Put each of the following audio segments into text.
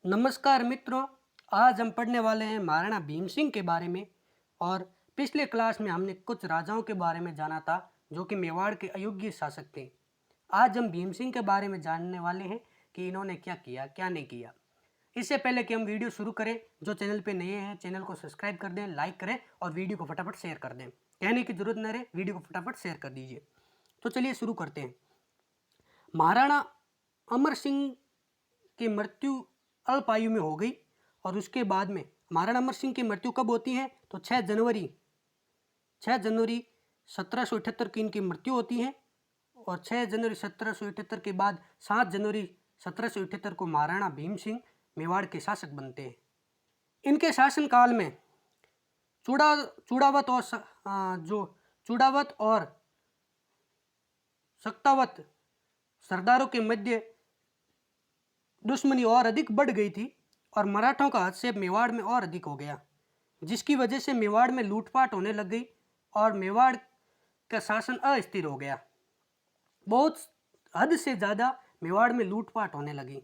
नमस्कार मित्रों। आज हम पढ़ने वाले हैं महाराणा भीम सिंह के बारे में। और पिछले क्लास में हमने कुछ राजाओं के बारे में जाना था जो कि मेवाड़ के अयोग्य शासक थे। आज हम भीम सिंह के बारे में जानने वाले हैं कि इन्होंने क्या किया क्या नहीं किया। इससे पहले कि हम वीडियो शुरू करें, जो चैनल पे नए हैं चैनल को सब्सक्राइब कर दें, लाइक करें और वीडियो को फटाफट शेयर कर दें। कहने की जरूरत न रहे, वीडियो को फटाफट शेयर कर दीजिए। तो चलिए शुरू करते हैं। महाराणा अमर सिंह की मृत्यु अल्प आयु में हो गई और उसके बाद में महाराणा अमर सिंह की मृत्यु कब होती है तो 6 जनवरी 1778 की इनकी मृत्यु होती है। और 6 जनवरी 1778 के बाद 7 जनवरी 1778 को महाराणा भीम सिंह मेवाड़ के शासक बनते हैं। इनके शासनकाल में चूड़ावत और सक्तावत सरदारों के मध्य दुश्मनी और अधिक बढ़ गई थी और मराठों का हस्तक्षेप मेवाड़ में और अधिक हो गया, जिसकी वजह से मेवाड़ में लूटपाट होने लग गई और मेवाड़ का शासन अस्थिर हो गया। बहुत हद से ज़्यादा मेवाड़ में लूटपाट होने लगी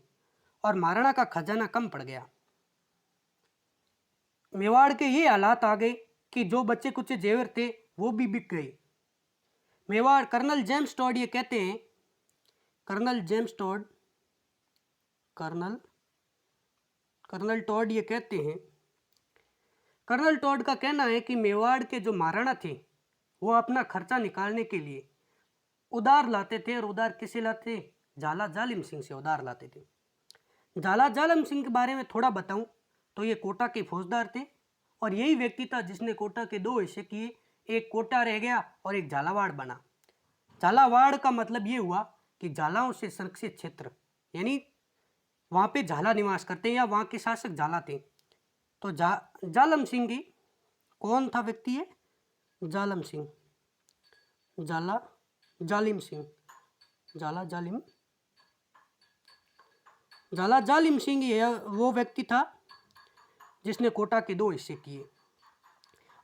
और महाराणा का खजाना कम पड़ गया। मेवाड़ के ये हालात आ गए कि जो बच्चे कुछ जेवर थे वो भी बिक गए। मेवाड़ कर्नल जेम्स टॉड ये कहते हैं, कर्नल टॉड ये कहते हैं, कर्नल टॉड का कहना है कि मेवाड़ के जो महाराणा थे वो अपना खर्चा निकालने के लिए उधार लाते थे। और उधार किसे लाते? झाला जालिम सिंह से उधार लाते थे। झाला जालिम सिंह के बारे में थोड़ा बताऊं तो ये कोटा के फौजदार थे और यही व्यक्ति था जिसने कोटा के 2 हिस्से किए। एक कोटा रह गया और एक झालावाड़ बना। झालावाड़ का मतलब ये हुआ कि झालाओं से संरक्षित क्षेत्र, यानी वहाँ पे झाला निवास करते हैं या वहाँ के शासक झाला थे। तो जालम सिंह की कौन था व्यक्ति है? झाला जालिम सिंह ये वो व्यक्ति था जिसने कोटा के 2 हिस्से किए।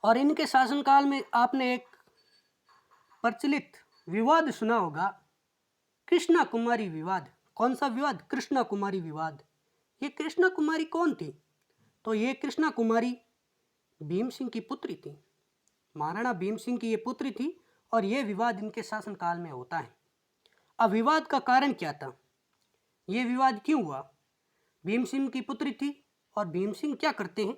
और इनके शासनकाल में आपने एक प्रचलित विवाद सुना होगा, कृष्णा कुमारी विवाद। कौन सा विवाद? कृष्णा कुमारी विवाद। ये कृष्णा कुमारी कौन थी? तो ये कृष्णा कुमारी भीम सिंह की पुत्री थी। महाराणा भीम सिंह की ये पुत्री थी और ये विवाद इनके शासनकाल में होता है। अब विवाद का कारण क्या था? ये विवाद क्यों हुआ? भीम सिंह की पुत्री थी और भीम सिंह क्या करते हैं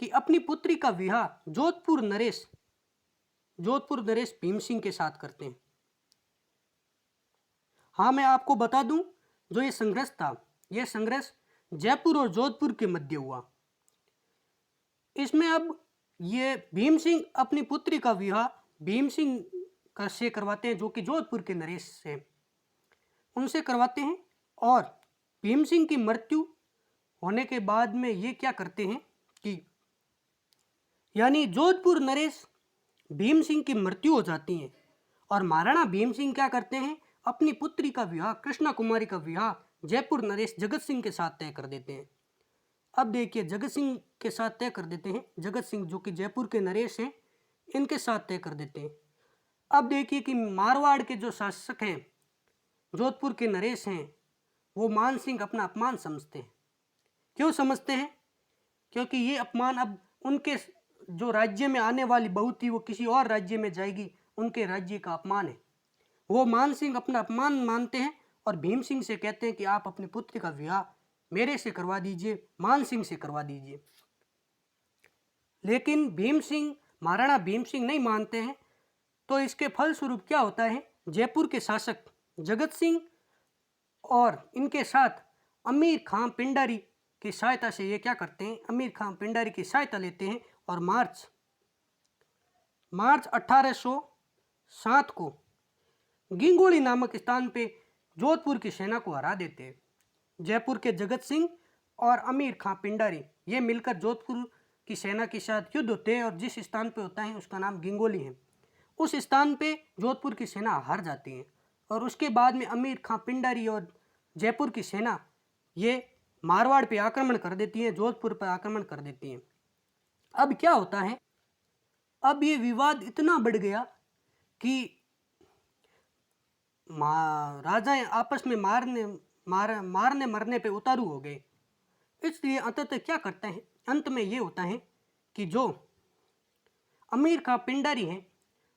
कि अपनी पुत्री का विवाह जोधपुर नरेश भीम सिंह के साथ करते हैं। हाँ, मैं आपको बता दूं, जो ये संघर्ष था, ये संघर्ष जयपुर और जोधपुर के मध्य हुआ। इसमें अब ये भीम सिंह अपनी पुत्री का विवाह भीम सिंह का से करवाते हैं, जो कि जोधपुर के नरेश से उनसे करवाते हैं। और भीम सिंह की मृत्यु होने के बाद में ये क्या करते हैं कि यानी जोधपुर नरेश भीम सिंह की मृत्यु हो जाती है और महाराणा भीम सिंह क्या करते हैं, अपनी पुत्री का विवाह, कृष्णा कुमारी का विवाह जयपुर नरेश जगत सिंह के साथ तय कर देते हैं। अब देखिए, जगत सिंह के साथ तय कर देते हैं, जगत सिंह जो कि जयपुर के नरेश हैं, इनके साथ तय कर देते हैं। अब देखिए कि मारवाड़ के जो शासक हैं, जोधपुर के नरेश हैं, वो मान सिंह अपना अपमान समझते हैं। क्यों समझते हैं? क्योंकि ये अपमान अब उनके जो राज्य में आने वाली बहू थी वो किसी और राज्य में जाएगी, उनके राज्य का अपमान है। वो मान सिंह अपना अपमान मानते हैं और भीम सिंह से कहते हैं कि आप अपनी पुत्री का विवाह मेरे से करवा दीजिए, मान सिंह से करवा दीजिए। लेकिन महाराणा भीम सिंह नहीं मानते हैं। तो इसके फलस्वरूप क्या होता है, जयपुर के शासक जगत सिंह और इनके साथ अमीर खां पिंडारी की सहायता से ये क्या करते हैं, अमीर खां पिंडारी की सहायता लेते हैं और मार्च 1807 को गिंगोली नामक स्थान पे जोधपुर की सेना को हरा देते हैं। जयपुर के जगत सिंह और अमीर खां पिंडारी ये मिलकर जोधपुर की सेना के साथ युद्ध होते हैं और जिस स्थान पे होता है उसका नाम गिंगोली है। उस स्थान पे जोधपुर की सेना हार जाती है और उसके बाद में अमीर खां पिंडारी और जयपुर की सेना ये मारवाड़ पे आक्रमण कर देती है, जोधपुर पर आक्रमण कर देती है। अब क्या होता है, अब ये विवाद इतना बढ़ गया कि राजाएं आपस में मारने मरने पे उतारू हो गए इसलिए अंततः क्या करते हैं, अंत में ये होता है कि जो अमीर खां पिंडारी हैं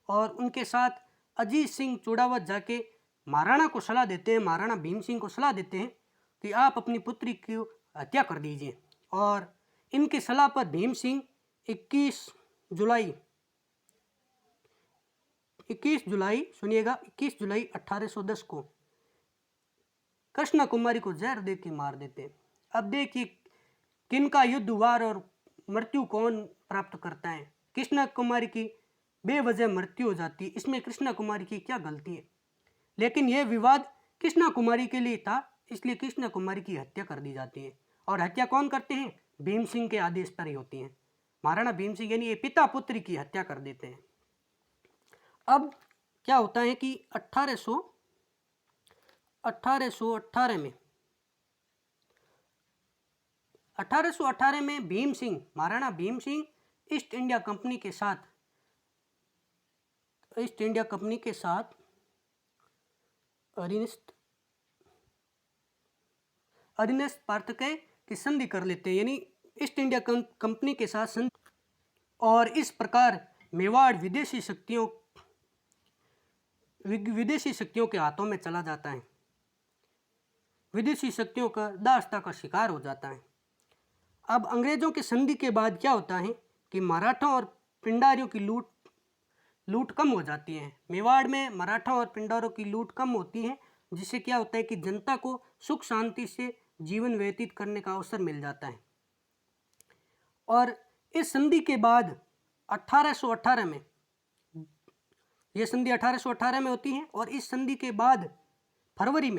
और उनके साथ अजीत सिंह चूड़ावत जाके महाराणा को सलाह देते हैं, महाराणा भीम सिंह को सलाह देते हैं कि आप अपनी पुत्री की हत्या कर दीजिए। और इनकी सलाह पर भीम सिंह 21 जुलाई सुनिएगा, 21 जुलाई 1810 को कृष्णा कुमारी को जहर दे के मार देते हैं। अब देखिए किनका युद्ध वार और मृत्यु कौन प्राप्त करता है। कृष्णा कुमारी की बेवजह मृत्यु हो जाती है, इसमें कृष्णा कुमारी की क्या गलती है। लेकिन यह विवाद कृष्णा कुमारी के लिए था, इसलिए कृष्णा कुमारी की हत्या कर दी जाती है। और हत्या कौन करते हैं, भीम सिंह के आदेश पर ही होती है। महाराणा भीम सिंह यानी ये पिता पुत्री की हत्या कर देते हैं। अब क्या होता है कि 1818 में Bhim Singh, Maharana Bhim Singh east India company के साथ अरिनस्त पार्थक्य की संधि कर लेते हैं, यानी ईस्ट इंडिया कंपनी के साथ संधि, और इस प्रकार मेवाड़ विदेशी शक्तियों के हाथों में चला जाता है, विदेशी शक्तियों का दासता का शिकार हो जाता है। अब अंग्रेजों की संधि के बाद क्या होता है कि मराठों और पिंडारियों की लूट कम हो जाती है। मेवाड़ में मराठों और पिंडारों की लूट कम होती है, जिससे क्या होता है कि जनता को सुख शांति से जीवन व्यतीत करने का अवसर मिल जाता है। और इस संधि के बाद 1818 में, यह संधि 1818 में होती है, और इस संधि के बाद फरवरी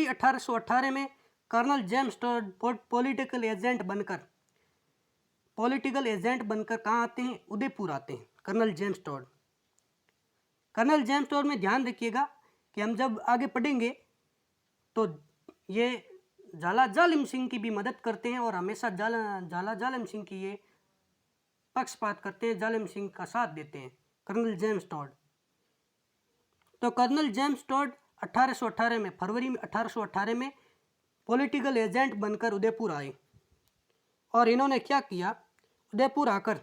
1818 में colonel James Tod political agent बनकर कहाँ आते हैं, उदयपुर आते हैं। कर्नल जेम्स टॉड में ध्यान रखिएगा कि हम जब आगे पढ़ेंगे तो ये झाला जालिम सिंह की भी मदद करते हैं और हमेशा झाला जालिम सिंह की ये पक्षपात करते हैं, जालिम सिंह का साथ देते हैं कर्नल जेम्स टॉड। तो कर्नल जेम्स टॉड 1818 में, फरवरी में 1818 में पॉलिटिकल एजेंट बनकर उदयपुर आए। और इन्होंने क्या किया, उदयपुर आकर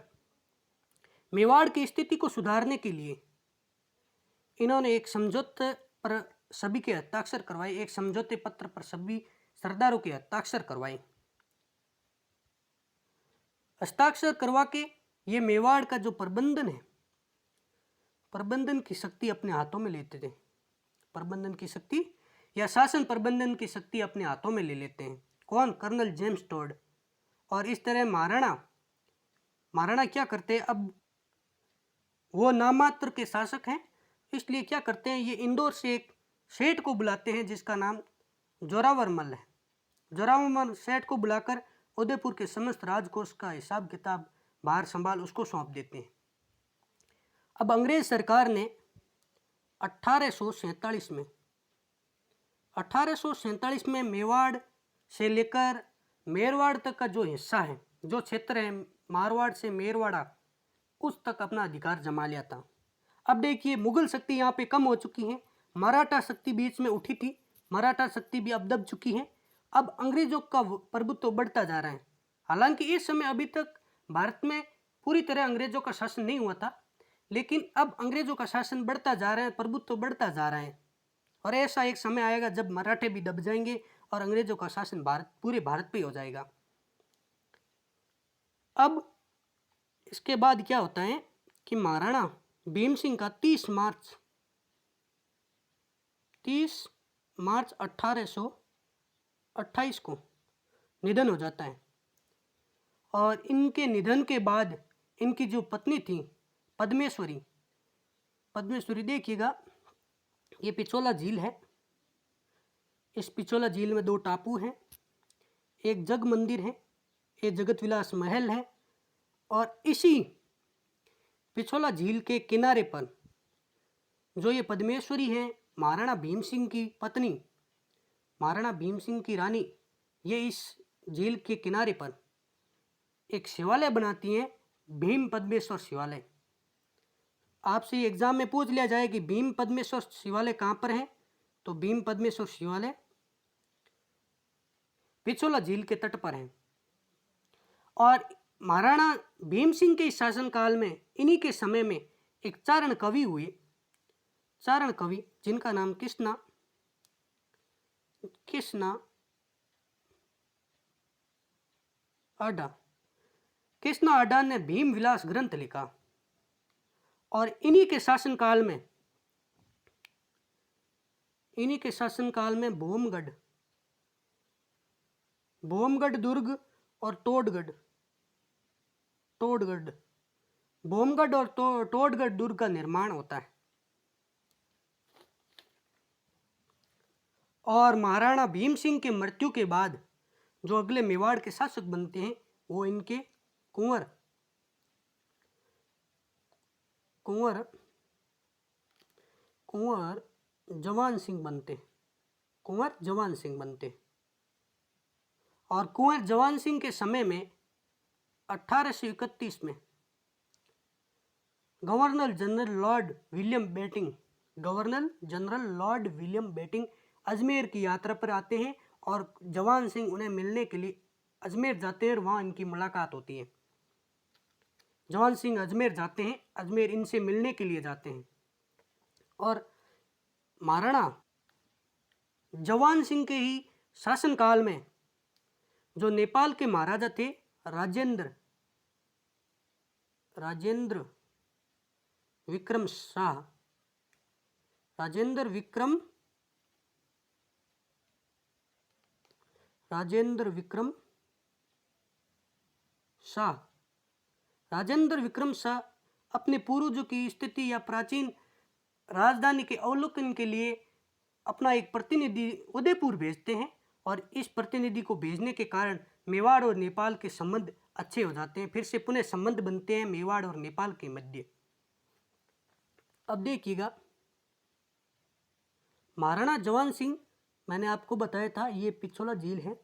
मेवाड़ की स्थिति को सुधारने के लिए इन्होंने एक समझौते पर सभी के हस्ताक्षर करवाए, एक समझौते पत्र पर सभी सरदारों के हस्ताक्षर करवाए। हस्ताक्षर करवा के ये मेवाड़ का जो प्रबंधन है, प्रबंधन की शक्ति अपने हाथों में लेते थे। प्रबंधन की शक्ति या शासन प्रबंधन की शक्ति अपने हाथों में ले लेते हैं। कौन, कर्नल जेम्स टॉड। और इस तरह महाराणा क्या करते हैं, अब वो नामात्र के शासक हैं, इसलिए क्या करते हैं, ये इंदौर से एक सेठ को बुलाते हैं जिसका नाम जोरावर मल है। जोरावर मल सेठ को बुलाकर उदयपुर के समस्त राजकोष का हिसाब किताब भार संभाल उसको सौंप देते हैं। अब अंग्रेज सरकार ने 1847 में मेवाड़ से लेकर मेरवाड़ तक का जो हिस्सा है, जो क्षेत्र है मारवाड़ से मेरवाड़ा, उस तक अपना अधिकार जमा लिया था। अब देखिए मुगल शक्ति यहाँ पे कम हो चुकी है, मराठा शक्ति बीच में उठी थी, मराठा शक्ति भी अब दब चुकी है। अब अंग्रेजों का प्रभुत्व बढ़ता जा रहा है। हालांकि इस समय अभी तक भारत में पूरी तरह अंग्रेजों का शासन नहीं हुआ था, लेकिन अब अंग्रेजों का शासन बढ़ता जा रहा है, प्रभुत्व बढ़ता जा रहा है। और ऐसा एक समय आएगा जब मराठे भी दब जाएंगे और अंग्रेजों का शासन पूरे भारत पे हो जाएगा। अब इसके बाद क्या होता है कि महाराणा भीम सिंह का 30 मार्च 1828 को निधन हो जाता है। और इनके निधन के बाद इनकी जो पत्नी थी पद्मेश्वरी, देखिएगा ये पिछोला झील है, इस पिछोला झील में 2 टापू हैं, एक जग मंदिर है, एक जगत विलास महल है। और इसी पिछोला झील के किनारे पर जो ये पद्मेश्वरी है, महाराणा भीम सिंह की पत्नी, महाराणा भीम सिंह की रानी, ये इस झील के किनारे पर एक शिवालय बनाती हैं, भीम पद्मेश्वर शिवालय। आपसे एग्जाम में पूछ लिया जाए कि भीम पद्मेश्वर शिवालय कहाँ पर है, तो भीम पद्मेश्वर शिवालय पिछोला झील के तट पर है। और महाराणा भीम सिंह के शासनकाल में इन्हीं के समय में एक चारण कवि हुए, चारण कवि जिनका नाम कृष्णा आडा, कृष्णा आडा ने भीम विलास ग्रंथ लिखा। और इन्हीं के शासनकाल में भोमगढ़ दुर्ग और टोडगढ़ भोमगढ़ और टोडगढ़ दुर्ग का निर्माण होता है। और महाराणा भीम सिंह के मृत्यु के बाद जो अगले मेवाड़ के शासक बनते हैं वो इनके कुंवर जवान सिंह बनते। और कुंवर जवान सिंह के समय में 1831 में governor general lord William Bentinck Ajmer की यात्रा पर आते हैं और जवान सिंह उन्हें मिलने के लिए अजमेर जाते हैं और वहाँ इनकी मुलाकात होती है। जवान सिंह अजमेर जाते हैं, अजमेर इनसे मिलने के लिए जाते हैं। और महाराणा जवान सिंह के ही शासनकाल में जो नेपाल के महाराजा थे राजेंद्र विक्रम शाह अपने पूर्वजों की स्थिति या प्राचीन राजधानी के अवलोकन के लिए अपना एक प्रतिनिधि उदयपुर भेजते हैं। और इस प्रतिनिधि को भेजने के कारण मेवाड़ और नेपाल के संबंध अच्छे हो जाते हैं, फिर से पुनः संबंध बनते हैं मेवाड़ और नेपाल के मध्य। अब देखिएगा, महाराणा जवान सिंह मैंने आपको बताया था ये पिछोला झील है।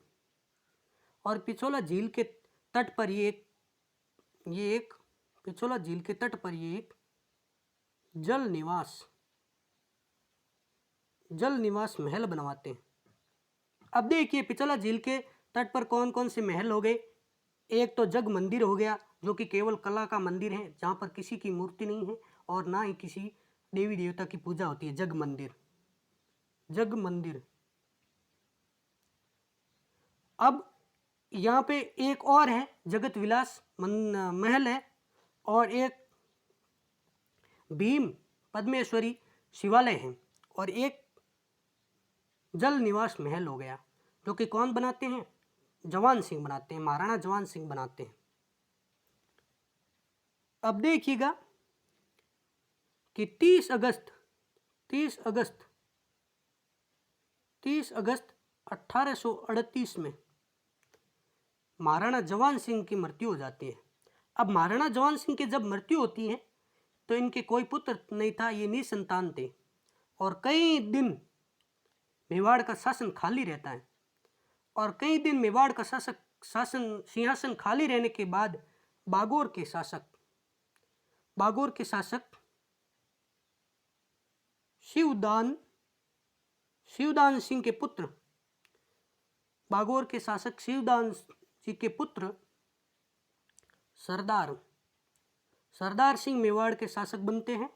और पिछोला झील के तट पर ये एक जल निवास महल बनवाते हैं। अब देखिए पिछोला झील के तट पर कौन कौन से महल हो गए। एक तो जग मंदिर हो गया जो कि केवल कला का मंदिर है, जहाँ पर किसी की मूर्ति नहीं है और ना ही किसी देवी देवता की पूजा होती है। जग मंदिर। अब यहाँ पे एक और है जगत विलास महल है और एक भीम पद्मेश्वरी शिवालय है और एक जल निवास महल हो गया जो कि कौन बनाते हैं? जवान सिंह बनाते हैं, महाराणा जवान सिंह बनाते हैं। अब देखिएगा कि 30 अगस्त 1838 में महाराणा जवान सिंह की मृत्यु हो जाती है। अब महाराणा जवान सिंह की जब मृत्यु होती है तो इनके कोई पुत्र नहीं था, ये निसंतान थे और कई दिन मेवाड़ का शासन खाली रहता है। और कई दिन मेवाड़ का सिंहासन खाली रहने के बाद बागोर के शासक शिवदान सिंह के पुत्र, बागोर के शासक शिवदान जी के पुत्र सरदार सिंह मेवाड़ के शासक बनते हैं।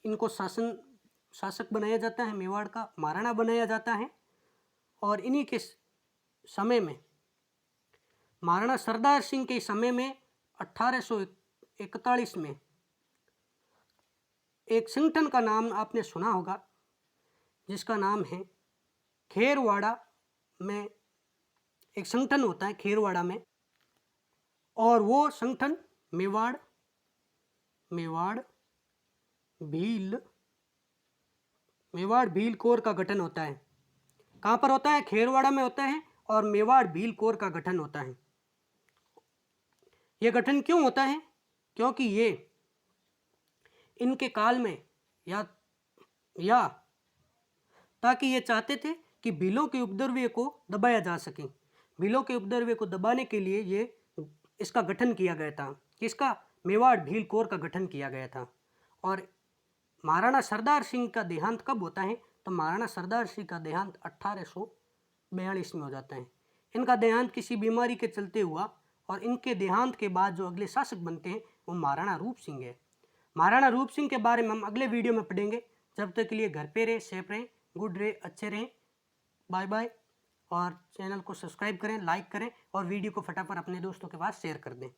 इनको शासक बनाया जाता है, मेवाड़ का महाराणा बनाया जाता है। और इन्हीं के समय में महाराणा सरदार सिंह के समय में 1841 में एक संगठन का नाम आपने सुना होगा जिसका नाम है खेरवाड़ा में एक संगठन होता है खेरवाड़ा में। और वो संगठन मेवाड़ भील कोर का गठन होता है। कहाँ पर होता है? खेरवाड़ा में होता है और मेवाड़ भील कोर का गठन होता है। यह गठन क्यों होता है? क्योंकि ये इनके काल में या ताकि ये चाहते थे कि भीलों के उपद्रव को दबाया जा सके। भीलों के उपद्रव को दबाने के लिए ये इसका गठन किया गया था। किसका? मेवाड़ भील कोर का गठन किया गया था। और महाराणा सरदार सिंह का देहांत कब होता है? तो महाराणा सरदार सिंह का देहांत 1842 में हो जाता है। इनका देहांत किसी बीमारी के चलते हुआ और इनके देहांत के बाद जो अगले शासक बनते हैं वो महाराणा रूप सिंह है। महाराणा रूप सिंह के बारे में हम अगले वीडियो में पढ़ेंगे। जब तक के लिए घर पे रहें, सेफ रहें, गुड रहे, अच्छे रहें, बाय बाय। और चैनल को सब्सक्राइब करें, लाइक करें और वीडियो को फटाफट अपने दोस्तों के पास शेयर कर दें।